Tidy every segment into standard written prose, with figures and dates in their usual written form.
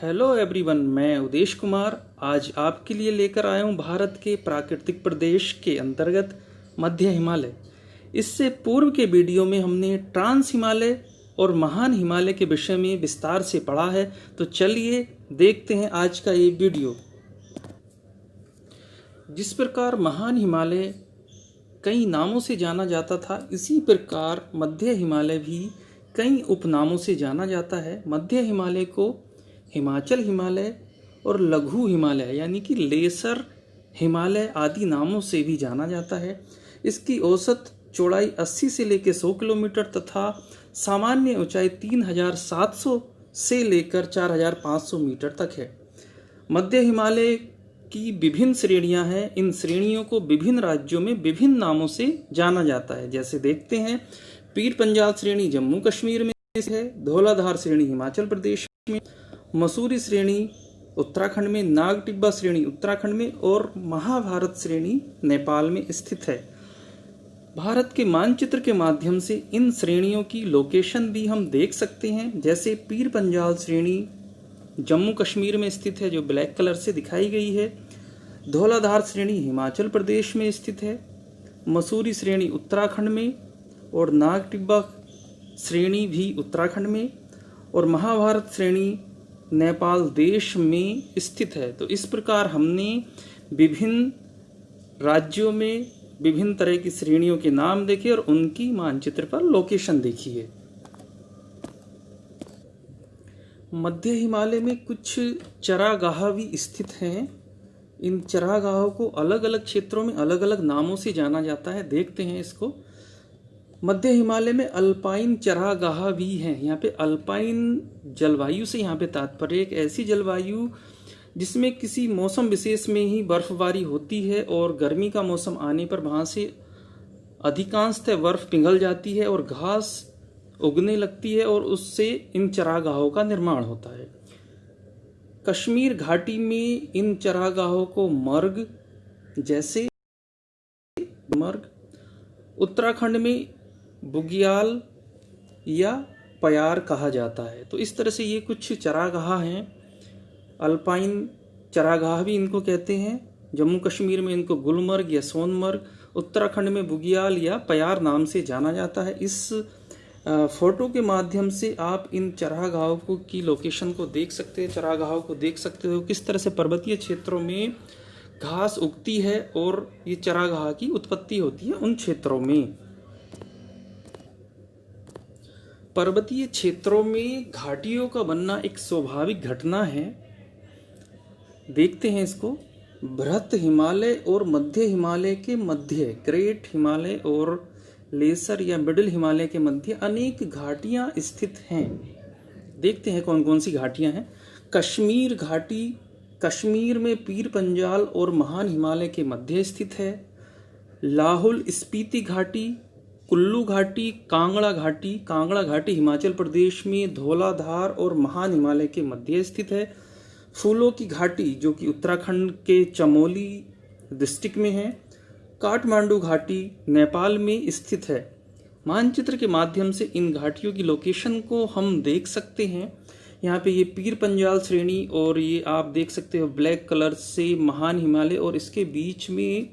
Hello everyone, मैं उदेश कुमार आज आपके लिए लेकर आया हूँ भारत के प्राकृतिक प्रदेश के अंतर्गत मध्य हिमालय। इससे पूर्व के वीडियो में हमने ट्रांस हिमालय और महान हिमालय के विषय में विस्तार से पढ़ा है। तो चलिए देखते हैं आज का ये वीडियो। जिस प्रकार महान हिमालय कई नामों से जाना जाता था, इसी प्रकार मध्य हिमालय भी कई उपनामों से जाना जाता है। मध्य हिमालय को हिमाचल हिमालय और लघु हिमालय यानी कि लेसर हिमालय आदि नामों से भी जाना जाता है। इसकी औसत चौड़ाई 80 से लेकर 100 किलोमीटर तथा सामान्य ऊंचाई 3700 से लेकर 4500 मीटर तक है। मध्य हिमालय की विभिन्न श्रेणियां हैं। इन श्रेणियों को विभिन्न राज्यों में विभिन्न नामों से जाना जाता है। जैसे देखते हैं, पीर पंजाल श्रेणी जम्मू कश्मीर में है, धौलाधार श्रेणी हिमाचल प्रदेश में, मसूरी श्रेणी उत्तराखंड में, नाग टिब्बा श्रेणी उत्तराखंड में और महाभारत श्रेणी नेपाल में स्थित है। भारत के मानचित्र के माध्यम से इन श्रेणियों की लोकेशन भी हम देख सकते हैं। जैसे पीर पंजाल श्रेणी जम्मू कश्मीर में स्थित है, जो ब्लैक कलर से दिखाई गई है। धौलाधार श्रेणी हिमाचल प्रदेश में स्थित है, मसूरी श्रेणी उत्तराखंड में और नाग टिब्बा श्रेणी भी उत्तराखंड में और महाभारत श्रेणी नेपाल देश में स्थित है। तो इस प्रकार हमने विभिन्न राज्यों में विभिन्न तरह की श्रेणियों के नाम देखे और उनकी मानचित्र पर लोकेशन देखी है। मध्य हिमालय में कुछ चरागाह भी स्थित हैं। इन चरागाहों को अलग अलग क्षेत्रों में अलग अलग नामों से जाना जाता है। देखते हैं इसको। मध्य हिमालय में अल्पाइन चरागाह भी हैं। यहाँ पे अल्पाइन जलवायु से यहाँ पे तात्पर्य एक ऐसी जलवायु जिसमें किसी मौसम विशेष में ही बर्फबारी होती है और गर्मी का मौसम आने पर वहाँ से अधिकांशतः बर्फ पिघल जाती है और घास उगने लगती है और उससे इन चरागाहों का निर्माण होता है। कश्मीर घाटी में इन चरागाहों को मर्ग जैसे मर्ग, उत्तराखंड में बुग्याल या प्यार कहा जाता है। तो इस तरह से ये कुछ चरागाह हैं। अल्पाइन चरागाह भी इनको कहते हैं। जम्मू कश्मीर में इनको गुलमर्ग या सोनमर्ग, उत्तराखंड में बुग्याल या प्यार नाम से जाना जाता है। इस फोटो के माध्यम से आप इन चरागाहों को की लोकेशन को देख सकते हैं, चरागाहों को देख सकते हो किस तरह से पर्वतीय क्षेत्रों में घास उगती है और ये चरागाह की उत्पत्ति होती है उन क्षेत्रों में। पर्वतीय क्षेत्रों में घाटियों का बनना एक स्वाभाविक घटना है। देखते हैं इसको। बृहत हिमालय और मध्य हिमालय के मध्य, ग्रेट हिमालय और लेसर या मिडिल हिमालय के मध्य अनेक घाटियां स्थित हैं। देखते हैं कौन कौन सी घाटियां हैं। कश्मीर घाटी कश्मीर में पीर पंजाल और महान हिमालय के मध्य स्थित है। लाहौल स्पीति घाटी, कुल्लू घाटी, कांगड़ा घाटी हिमाचल प्रदेश में धौलाधार और महान हिमालय के मध्य स्थित है। फूलों की घाटी जो कि उत्तराखंड के चमोली डिस्ट्रिक्ट में है। काठमांडू घाटी नेपाल में स्थित है। मानचित्र के माध्यम से इन घाटियों की लोकेशन को हम देख सकते हैं। यहाँ पे ये पीर पंजाल श्रेणी और ये आप देख सकते हो ब्लैक कलर से महान हिमालय, और इसके बीच में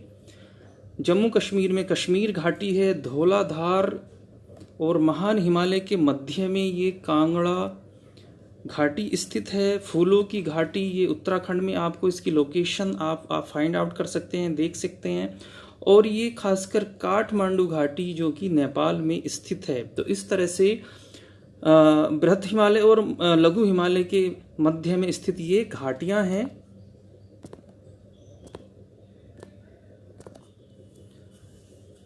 जम्मू कश्मीर में कश्मीर घाटी है। धौलाधार और महान हिमालय के मध्य में ये कांगड़ा घाटी स्थित है। फूलों की घाटी ये उत्तराखंड में, आपको इसकी लोकेशन आप फाइंड आउट कर सकते हैं, देख सकते हैं। और ये खासकर काठमांडू घाटी जो कि नेपाल में स्थित है। तो इस तरह से बृहत हिमालय और लघु हिमालय के मध्य में स्थित ये घाटियां हैं।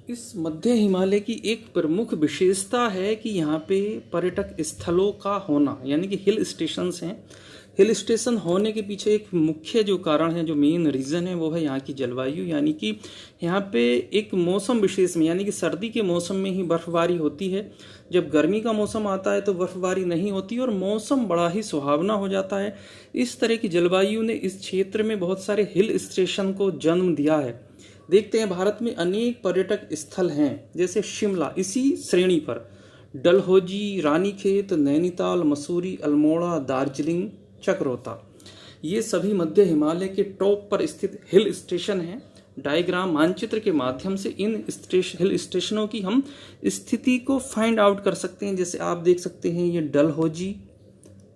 इस मध्य हिमालय की एक प्रमुख विशेषता है कि यहाँ पे पर्यटक स्थलों का होना, यानी कि हिल स्टेशंस हैं। हिल स्टेशन होने के पीछे एक मुख्य जो कारण है, जो मेन रीज़न है, वो है यहाँ की जलवायु। यानी कि यहाँ पे एक मौसम विशेष में, यानी कि सर्दी के मौसम में ही बर्फबारी होती है। जब गर्मी का मौसम आता है तो बर्फबारी नहीं होती और मौसम बड़ा ही सुहावना हो जाता है। इस तरह की जलवायु ने इस क्षेत्र में बहुत सारे हिल स्टेशन को जन्म दिया है। देखते हैं, भारत में अनेक पर्यटक स्थल हैं, जैसे शिमला इसी श्रेणी पर, डलहौजी, रानीखेत, नैनीताल, मसूरी, अल्मोड़ा, दार्जिलिंग चक्रोता। ये सभी मध्य हिमालय के टॉप पर स्थित हिल स्टेशन हैं। डायग्राम मानचित्र के माध्यम से इन हिल स्टेशनों की हम स्थिति को फाइंड आउट कर सकते हैं। जैसे आप देख सकते हैं ये डलहौजी,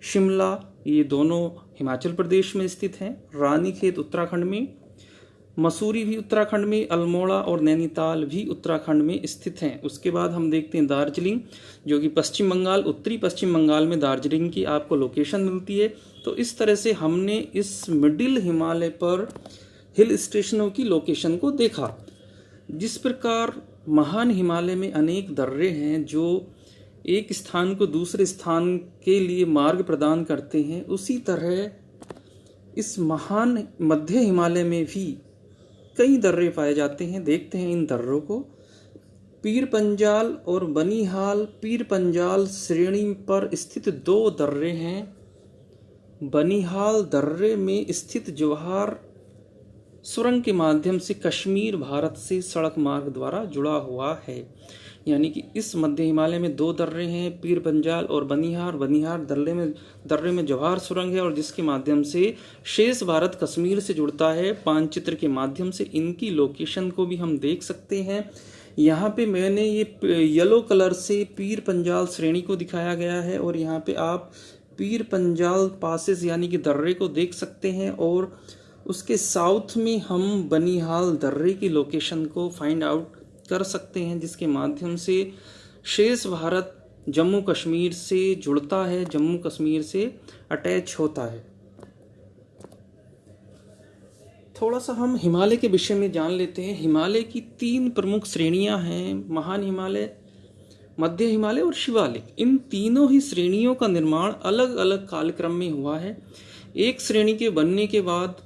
शिमला, ये दोनों हिमाचल प्रदेश में स्थित हैं। रानीखेत उत्तराखंड में, मसूरी भी उत्तराखंड में, अल्मोड़ा और नैनीताल भी उत्तराखंड में स्थित हैं। उसके बाद हम देखते हैं दार्जिलिंग, जो कि पश्चिम बंगाल, उत्तरी पश्चिम बंगाल में दार्जिलिंग की आपको लोकेशन मिलती है। तो इस तरह से हमने इस मिडिल हिमालय पर हिल स्टेशनों की लोकेशन को देखा। जिस प्रकार महान हिमालय में अनेक दर्रे हैं जो एक स्थान को दूसरे स्थान के लिए मार्ग प्रदान करते हैं, उसी तरह इस महान मध्य हिमालय में भी कई दर्रे पाए जाते हैं। देखते हैं इन दर्रों को। पीर पंजाल और बनिहाल पीर पंजाल श्रेणी पर स्थित दो दर्रे हैं। बनिहाल दर्रे में स्थित जवाहर सुरंग के माध्यम से कश्मीर भारत से सड़क मार्ग द्वारा जुड़ा हुआ है। यानी कि इस मध्य हिमालय में दो दर्रे हैं, पीर पंजाल और बनिहार। बनिहार दर्रे में जवाहर सुरंग है और जिसके माध्यम से शेष भारत कश्मीर से जुड़ता है। मानचित्र के माध्यम से इनकी लोकेशन को भी हम देख सकते हैं। यहाँ पे मैंने ये येलो कलर से पीर पंजाल श्रेणी को दिखाया गया है और यहाँ पे आप पीर पंजाल पासेस यानी कि दर्रे को देख सकते हैं और उसके साउथ में हम बनिहाल दर्रे की लोकेशन को फाइंड आउट कर सकते हैं, जिसके माध्यम से शेष भारत जम्मू कश्मीर से जुड़ता है, जम्मू कश्मीर से अटैच होता है। थोड़ा सा हम हिमालय के विषय में जान लेते हैं। हिमालय की 3 प्रमुख श्रेणियां हैं, महान हिमालय, मध्य हिमालय और शिवालिक। इन तीनों ही श्रेणियों का निर्माण अलग अलग कालक्रम में हुआ है। एक श्रेणी के बनने के बाद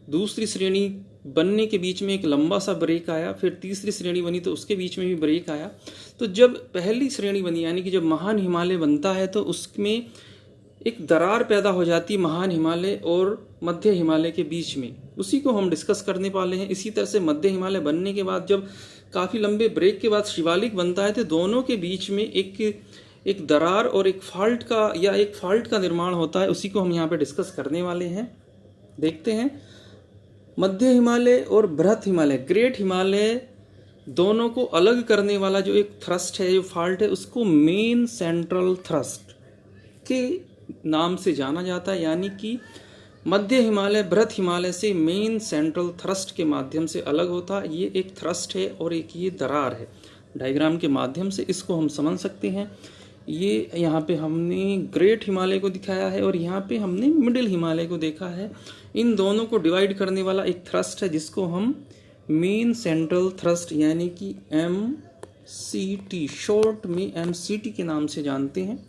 दूसरी श्रेणी बनने के बीच में एक लंबा सा ब्रेक आया, फिर तीसरी श्रेणी बनी तो उसके बीच में भी ब्रेक आया। तो जब पहली श्रेणी बनी यानी कि जब महान हिमालय बनता है तो उसमें एक दरार पैदा हो जाती है महान हिमालय और मध्य हिमालय के बीच में। उसी को हम डिस्कस करने वाले हैं। इसी तरह से मध्य हिमालय बनने के बाद जब काफ़ी लंबे ब्रेक के बाद शिवालिक बनता है तो दोनों के बीच में एक दरार और एक फाल्ट का निर्माण होता है। उसी को हम यहाँ पे डिस्कस करने वाले हैं। देखते हैं मध्य हिमालय और बृहत हिमालय, ग्रेट हिमालय, दोनों को अलग करने वाला जो एक थ्रस्ट है, जो फाल्ट है, उसको मेन सेंट्रल थ्रस्ट के नाम से जाना जाता है। यानी कि मध्य हिमालय बृहत हिमालय से मेन सेंट्रल थ्रस्ट के माध्यम से अलग होता है। ये एक थ्रस्ट है और एक ये दरार है। डायग्राम के माध्यम से इसको हम समझ सकते हैं। ये यहाँ पे हमने ग्रेट हिमालय को दिखाया है और यहाँ पे हमने मिडिल हिमालय को देखा है। इन दोनों को डिवाइड करने वाला एक थ्रस्ट है जिसको हम मेन सेंट्रल थ्रस्ट यानी कि MCT, शॉर्ट में MCT के नाम से जानते हैं।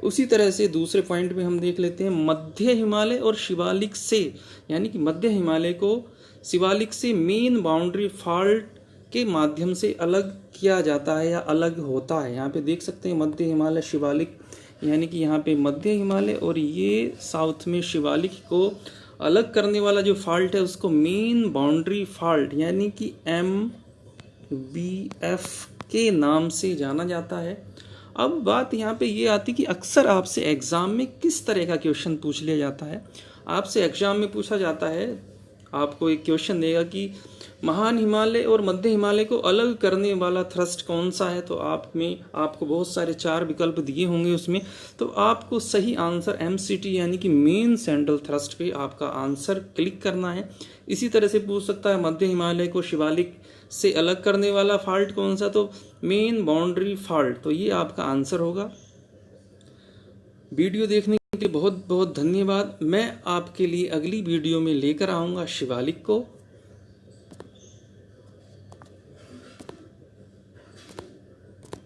उसी तरह से दूसरे पॉइंट में हम देख लेते हैं मध्य हिमालय और शिवालिक से, यानी कि मध्य हिमालय को शिवालिक से मेन बाउंड्री फॉल्ट के माध्यम से अलग किया जाता है या अलग होता है। यहाँ पे देख सकते हैं मध्य हिमालय शिवालिक, यानी कि यहाँ पे मध्य हिमालय और ये साउथ में शिवालिक को अलग करने वाला जो फॉल्ट है उसको मेन बाउंड्री फॉल्ट यानी कि MBF के नाम से जाना जाता है। अब बात यहाँ पे ये आती कि अक्सर आपसे एग्ज़ाम में किस तरह का क्वेश्चन पूछ लिया जाता है। आपसे एग्ज़ाम में पूछा जाता है, आपको एक क्वेश्चन देगा कि महान हिमालय और मध्य हिमालय को अलग करने वाला थ्रस्ट कौन सा है। तो आपको बहुत सारे 4 विकल्प दिए होंगे उसमें, तो आपको सही आंसर MCT यानी कि मेन सेंट्रल थ्रस्ट पे आपका आंसर क्लिक करना है। इसी तरह से पूछ सकता है मध्य हिमालय को शिवालिक से अलग करने वाला फॉल्ट कौन सा, तो मेन बाउंड्री फॉल्ट, तो ये आपका आंसर होगा। वीडियो देखने के लिए बहुत बहुत धन्यवाद। मैं आपके लिए अगली वीडियो में लेकर आऊँगा शिवालिक को।